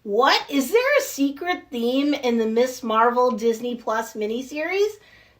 What? Is there a secret theme in the Miss Marvel Disney Plus miniseries?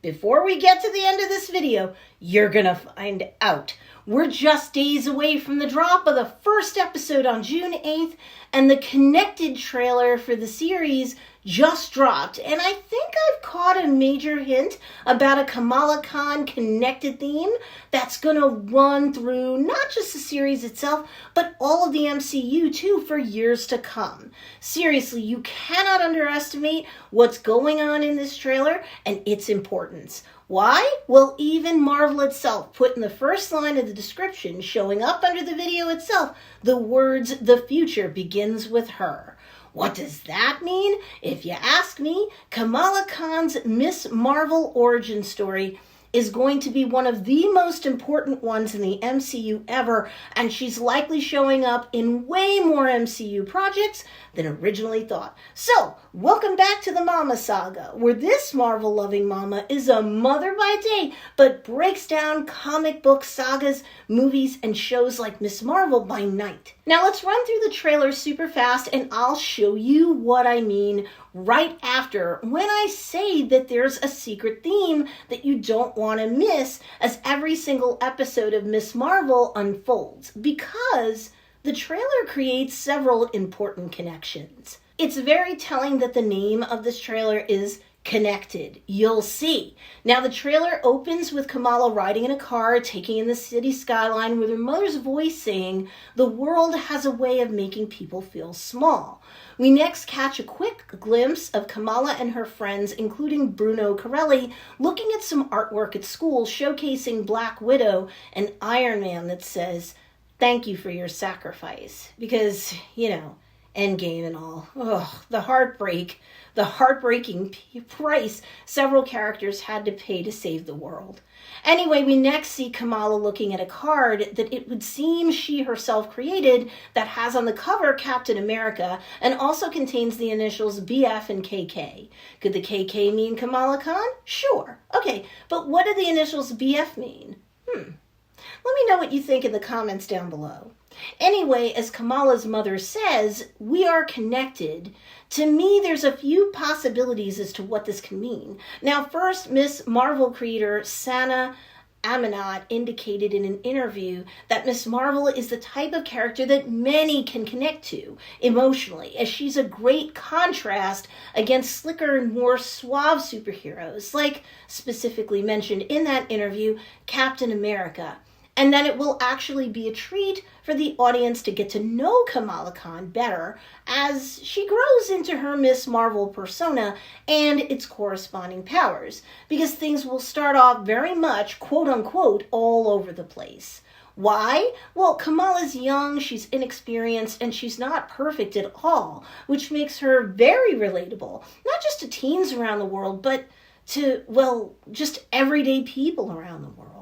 Before we get to the end of this video, you're gonna find out. We're just days away from the drop of the first episode on June 8th, and the connected trailer for the series just dropped. And I think I've caught a major hint about a Kamala Khan connected theme that's gonna run through not just the series itself, but all of the MCU too for years to come. Seriously, you cannot underestimate what's going on in this trailer and its importance. Why? Well, even Marvel itself put in the first line of the description, showing up under the video itself, the words, "The future begins with her." What does that mean? If you ask me, Kamala Khan's Miss Marvel origin story is going to be one of the most important ones in the MCU ever, and she's likely showing up in way more MCU projects than originally thought. So, welcome back to the Mama Saga, where this Marvel-loving mama is a mother by day, but breaks down comic book sagas, movies, and shows like Miss Marvel by night. Now let's run through the trailer super fast, and I'll show you what I mean right after when I say that there's a secret theme that you don't want to miss as every single episode of Miss Marvel unfolds, because the trailer creates several important connections. It's very telling that the name of this trailer is Connected. You'll see. Now the trailer opens with Kamala riding in a car, taking in the city skyline with her mother's voice saying, "The world has a way of making people feel small." We next catch a quick glimpse of Kamala and her friends, including Bruno Corelli, looking at some artwork at school showcasing Black Widow and Iron Man that says, "Thank you for your sacrifice." Because, Endgame and all. Ugh, the heartbreaking price several characters had to pay to save the world. Anyway, we next see Kamala looking at a card that it would seem she herself created that has on the cover Captain America and also contains the initials BF and KK. Could the KK mean Kamala Khan? Sure. Okay, but what do the initials BF mean? Let me know what you think in the comments down below. Anyway, as Kamala's mother says, we are connected. To me, there's a few possibilities as to what this can mean. Now, first, Miss Marvel creator Sana Amanat indicated in an interview that Miss Marvel is the type of character that many can connect to emotionally, as she's a great contrast against slicker and more suave superheroes, like specifically mentioned in that interview, Captain America. And that it will actually be a treat for the audience to get to know Kamala Khan better as she grows into her Miss Marvel persona and its corresponding powers, because things will start off very much, quote-unquote, all over the place. Why? Well, Kamala's young, she's inexperienced, and she's not perfect at all, which makes her very relatable, not just to teens around the world, but to, just everyday people around the world.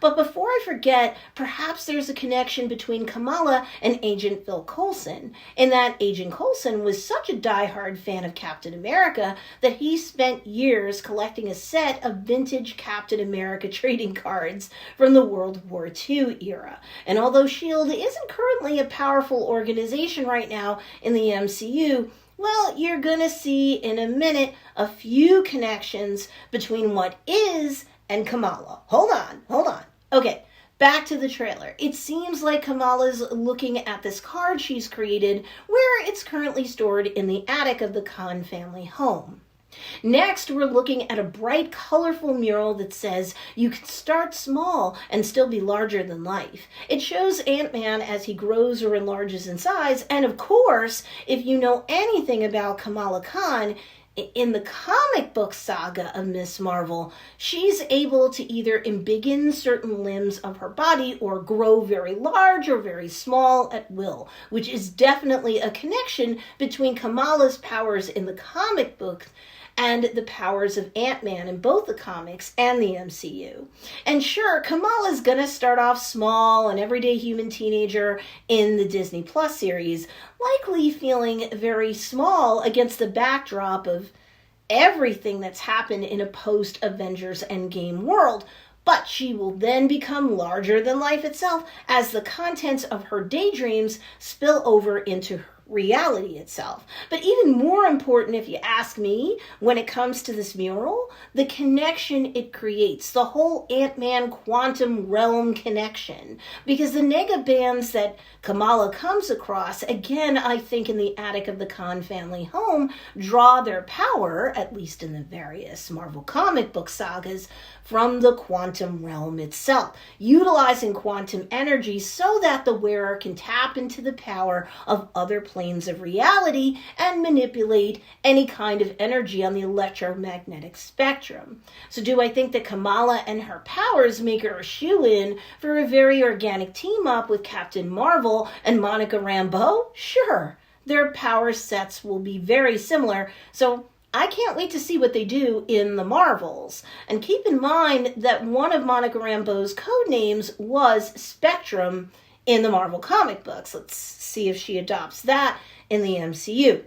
But before I forget, perhaps there's a connection between Kamala and Agent Phil Coulson, in that Agent Coulson was such a diehard fan of Captain America that he spent years collecting a set of vintage Captain America trading cards from the World War II era. And although S.H.I.E.L.D. isn't currently a powerful organization right now in the MCU, well, you're gonna see in a minute a few connections between what is and Kamala. Hold on. Okay, back to the trailer. It seems like Kamala's looking at this card she's created, where it's currently stored in the attic of the Khan family home. Next, we're looking at a bright, colorful mural that says, "You can start small and still be larger than life." It shows Ant-Man as he grows or enlarges in size, and of course, if you know anything about Kamala Khan, in the comic book saga of Miss Marvel, she's able to either embiggen certain limbs of her body or grow very large or very small at will, which is definitely a connection between Kamala's powers in the comic book and the powers of Ant-Man in both the comics and the MCU. And sure, Kamala's gonna start off small, an everyday human teenager in the Disney Plus series, likely feeling very small against the backdrop of everything that's happened in a post-Avengers Endgame world. But she will then become larger than life itself as the contents of her daydreams spill over into her reality itself. But even more important, if you ask me, when it comes to this mural, the connection it creates, the whole Ant-Man quantum realm connection. Because the negabands that Kamala comes across, again, I think in the attic of the Khan family home, draw their power, at least in the various Marvel comic book sagas, from the quantum realm itself, utilizing quantum energy so that the wearer can tap into the power of other planes of reality and manipulate any kind of energy on the electromagnetic spectrum. So do I think that Kamala and her powers make her a shoo-in for a very organic team-up with Captain Marvel and Monica Rambeau? Sure. Their power sets will be very similar, so I can't wait to see what they do in the Marvels. And keep in mind that one of Monica Rambeau's code names was Spectrum in the Marvel comic books. Let's see if she adopts that in the MCU.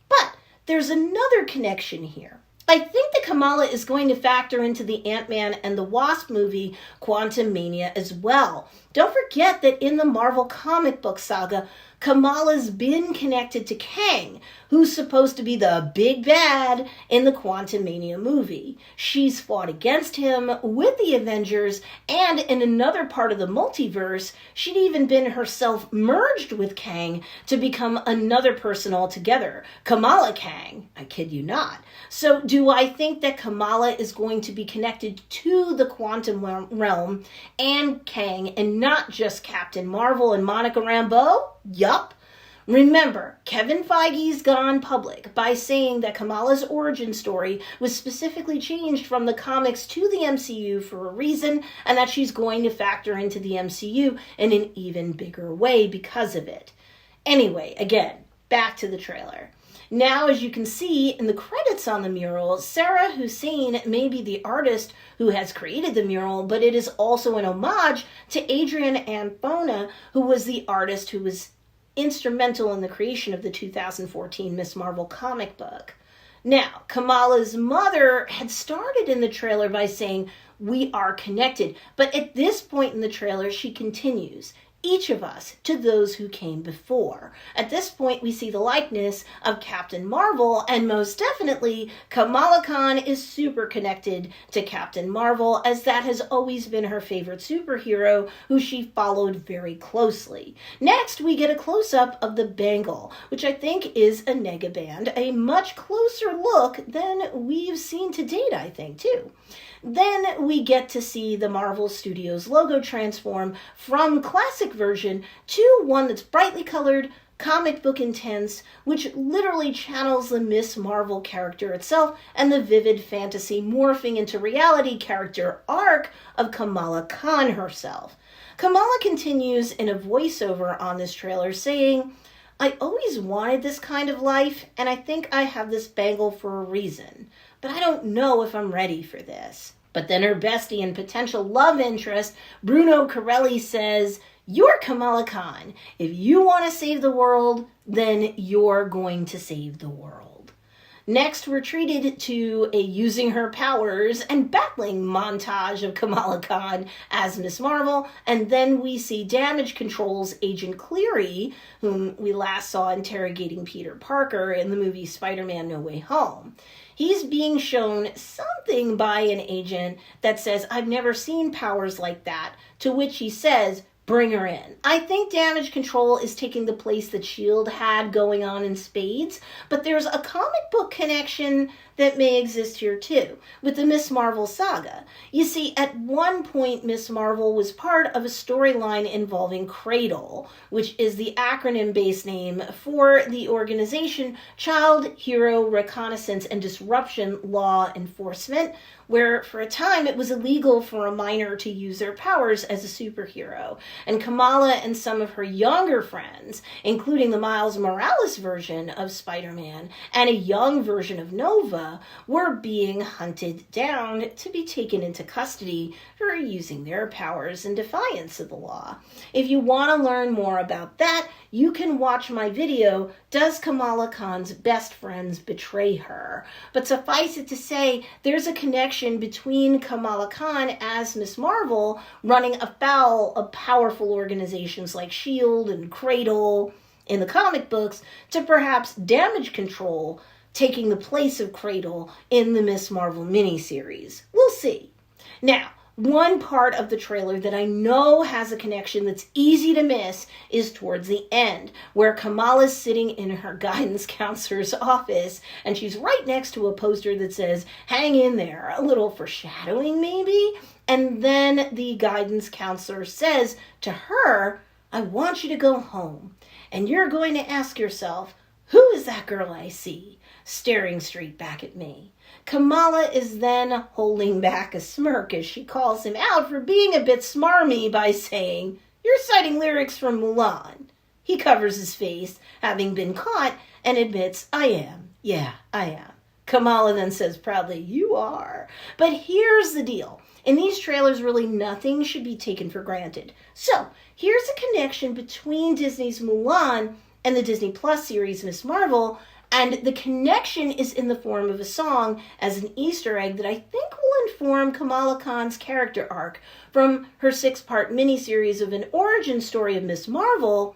But there's another connection here. I think that Kamala is going to factor into the Ant-Man and the Wasp movie Quantumania as well. Don't forget that in the Marvel comic book saga, Kamala's been connected to Kang, who's supposed to be the big bad in the Quantumania movie. She's fought against him with the Avengers, and in another part of the multiverse, she'd even been herself merged with Kang to become another person altogether, Kamala Kang. I kid you not. So do I think that Kamala is going to be connected to the quantum realm and Kang, and not just Captain Marvel and Monica Rambeau? Yup. Remember, Kevin Feige's gone public by saying that Kamala's origin story was specifically changed from the comics to the MCU for a reason, and that she's going to factor into the MCU in an even bigger way because of it. Anyway, again, back to the trailer. Now, as you can see in the credits on the mural, Sarah Hussein may be the artist who has created the mural, but it is also an homage to Adrian Anfona, who was the artist who was instrumental in the creation of the 2014 Ms. Marvel comic book. Now, Kamala's mother had started in the trailer by saying, "We are connected," but at this point in the trailer, she continues, "Each of us to those who came before." At this point, we see the likeness of Captain Marvel, and most definitely, Kamala Khan is super connected to Captain Marvel, as that has always been her favorite superhero, who she followed very closely. Next, we get a close-up of the bangle, which I think is a negaband, a much closer look than we've seen to date, I think, too. Then we get to see the Marvel Studios logo transform from classic version to one that's brightly colored, comic book intense, which literally channels the Miss Marvel character itself and the vivid fantasy morphing into reality character arc of Kamala Khan herself. Kamala continues in a voiceover on this trailer saying, "I always wanted this kind of life, and I think I have this bangle for a reason. But I don't know if I'm ready for this." But then her bestie and potential love interest, Bruno Corelli, says, "You're Kamala Khan. If you want to save the world, then you're going to save the world." Next, we're treated to a using her powers and battling montage of Kamala Khan as Miss Marvel, and then we see Damage Control's Agent Cleary, whom we last saw interrogating Peter Parker in the movie Spider-Man No Way Home. He's being shown something by an agent that says, "I've never seen powers like that," to which he says, "Bring her in." I think Damage Control is taking the place that S.H.I.E.L.D. had going on in spades, but there's a comic book connection that may exist here too, with the Miss Marvel saga. You see, at one point, Miss Marvel was part of a storyline involving CRADLE, which is the acronym-based name for the organization Child Hero Reconnaissance and Disruption Law Enforcement, where for a time it was illegal for a minor to use their powers as a superhero. And Kamala and some of her younger friends, including the Miles Morales version of Spider-Man and a young version of Nova, were being hunted down to be taken into custody for using their powers in defiance of the law. If you want to learn more about that, you can watch my video, Does Kamala Khan's Best Friends Betray Her? But suffice it to say, there's a connection between Kamala Khan as Miss Marvel running afoul of powerful organizations like S.H.I.E.L.D. and CRADLE, in the comic books to perhaps Damage Control taking the place of Cradle in the Ms. Marvel miniseries. We'll see. Now, one part of the trailer that I know has a connection that's easy to miss is towards the end, where Kamala's sitting in her guidance counselor's office, and she's right next to a poster that says, "Hang in there," a little foreshadowing maybe, and then the guidance counselor says to her, "I want you to go home, and you're going to ask yourself, who is that girl I see staring straight back at me?" Kamala is then holding back a smirk as she calls him out for being a bit smarmy by saying, "You're citing lyrics from Mulan." He covers his face, having been caught, and admits, "I am. Yeah, I am." Kamala then says proudly, "You are." But here's the deal. In these trailers, really nothing should be taken for granted. So, here's a connection between Disney's Mulan and the Disney Plus series Ms. Marvel, and the connection is in the form of a song as an Easter egg that I think will inform Kamala Khan's character arc from her 6-part miniseries of an origin story of Ms. Marvel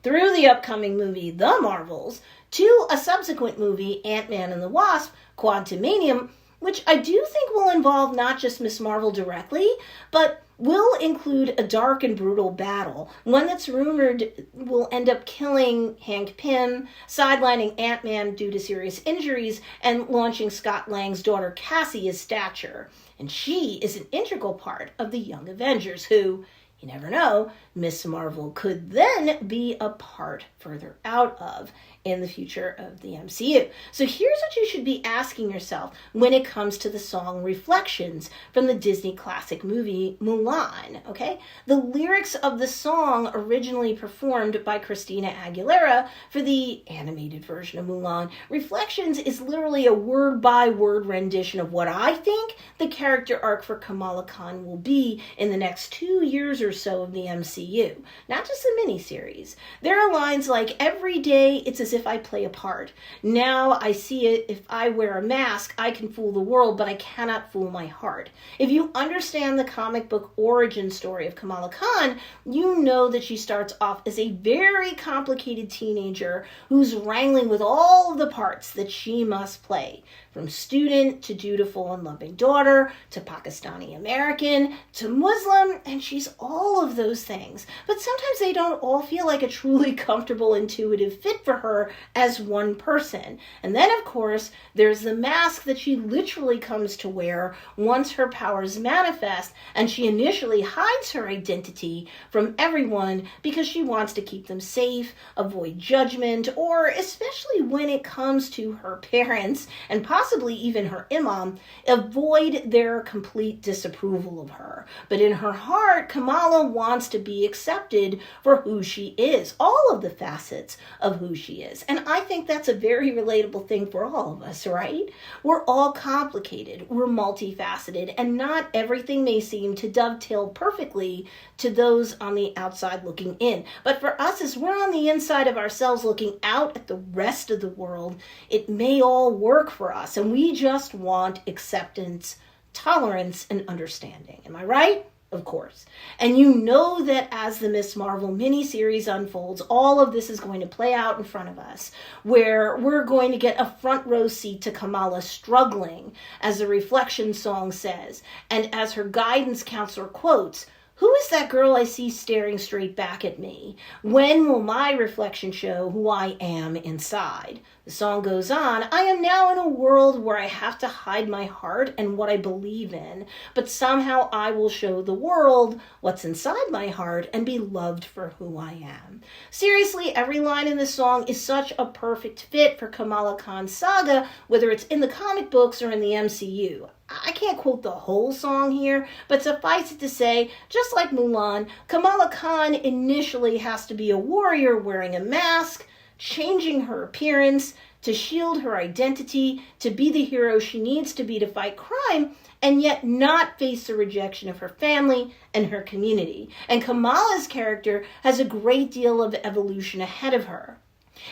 through the upcoming movie The Marvels to a subsequent movie, Ant-Man and the Wasp: Quantumanium, which I do think will involve not just Ms. Marvel directly, but will include a dark and brutal battle, one that's rumored will end up killing Hank Pym, sidelining Ant-Man due to serious injuries, and launching Scott Lang's daughter Cassie as Stature. And she is an integral part of the Young Avengers, who, you never know, Ms. Marvel could then be a part further out of in the future of the MCU. So here's what you should be asking yourself when it comes to the song Reflections from the Disney classic movie Mulan, okay? The lyrics of the song, originally performed by Christina Aguilera for the animated version of Mulan, Reflections is literally a word-by-word rendition of what I think the character arc for Kamala Khan will be in the next 2 years or so of the MCU, not just the miniseries. There are lines like, "Every day it's as if I play a part. Now I see it. If I wear a mask, I can fool the world, but I cannot fool my heart." If you understand the comic book origin story of Kamala Khan, you know that she starts off as a very complicated teenager who's wrangling with all of the parts that she must play, from student to dutiful and loving daughter to Pakistani American to Muslim, and she's all of those things. But sometimes they don't all feel like a truly comfortable, intuitive fit for her as one person. And then, of course, there's the mask that she literally comes to wear once her powers manifest, and she initially hides her identity from everyone because she wants to keep them safe, avoid judgment, or especially when it comes to her parents and possibly even her imam, avoid their complete disapproval of her. But in her heart, Kamala wants to be accepted for who she is, all of the facets of who she is. And I think that's a very relatable thing for all of us, right? We're all complicated, we're multifaceted, and not everything may seem to dovetail perfectly to those on the outside looking in. But for us, as we're on the inside of ourselves looking out at the rest of the world, it may all work for us, and we just want acceptance, tolerance, and understanding. Am I right? Of course. And you know that as the Ms. Marvel miniseries unfolds, all of this is going to play out in front of us, where we're going to get a front row seat to Kamala struggling, as the Reflection song says, and as her guidance counselor quotes, "Who is that girl I see staring straight back at me? When will my reflection show who I am inside?" The song goes on, "I am now in a world where I have to hide my heart and what I believe in, but somehow I will show the world what's inside my heart and be loved for who I am." Seriously, every line in this song is such a perfect fit for Kamala Khan's saga, whether it's in the comic books or in the MCU. I can't quote the whole song here, but suffice it to say, just like Mulan, Kamala Khan initially has to be a warrior wearing a mask, changing her appearance to shield her identity, to be the hero she needs to be to fight crime, and yet not face the rejection of her family and her community. And Kamala's character has a great deal of evolution ahead of her.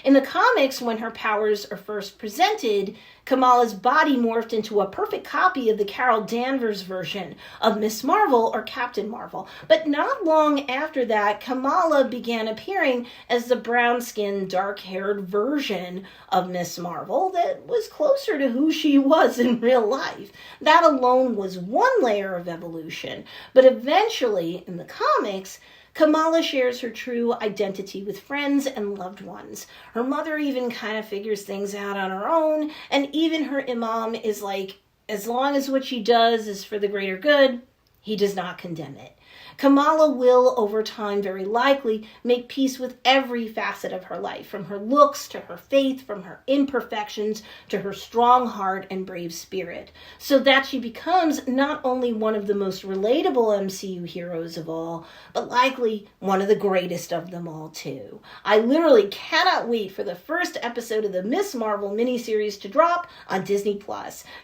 In the comics, when her powers are first presented, Kamala's body morphed into a perfect copy of the Carol Danvers version of Miss Marvel or Captain Marvel. But not long after that, Kamala began appearing as the brown-skinned, dark-haired version of Miss Marvel that was closer to who she was in real life. That alone was one layer of evolution. But eventually, in the comics, Kamala shares her true identity with friends and loved ones. Her mother even kind of figures things out on her own, and even her imam is like, as long as what she does is for the greater good, he does not condemn it. Kamala will, over time, very likely make peace with every facet of her life, from her looks to her faith, from her imperfections to her strong heart and brave spirit, so that she becomes not only one of the most relatable MCU heroes of all, but likely one of the greatest of them all, too. I literally cannot wait for the first episode of the Miss Marvel miniseries to drop on Disney+.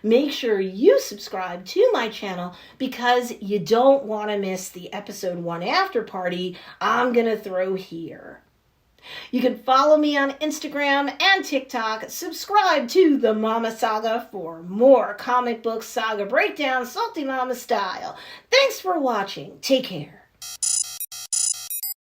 Make sure you subscribe to my channel because you don't want to miss the episode 1 after party I'm gonna throw here. You can follow me on Instagram and TikTok. Subscribe to the Mama Saga for more comic book saga breakdown, Salty Mama style. Thanks for watching. Take care.